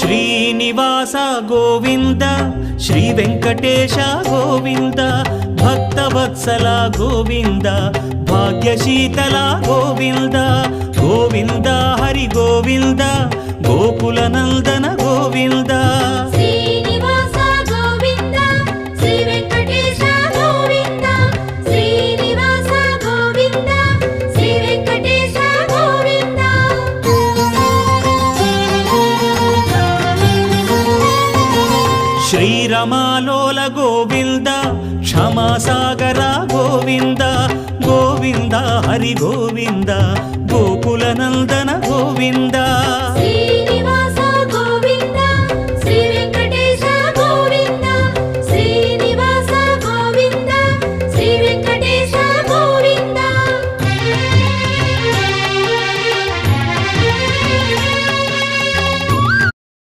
Srinivasa Govinda Shri Venkatesha Govinda Bhaktavatsala Govinda భాగ్యశీతల Govinda Govinda Hari Govinda Gokula Nandana Govinda Srinivasa Govinda Shri Venkatesha Govinda Srinivasa Govinda Shri Venkatesha Govinda శ్రీరమాలోల Govinda క్షమాసాగర Govinda Govinda Hari Govinda Gokula Nandana Govinda Shri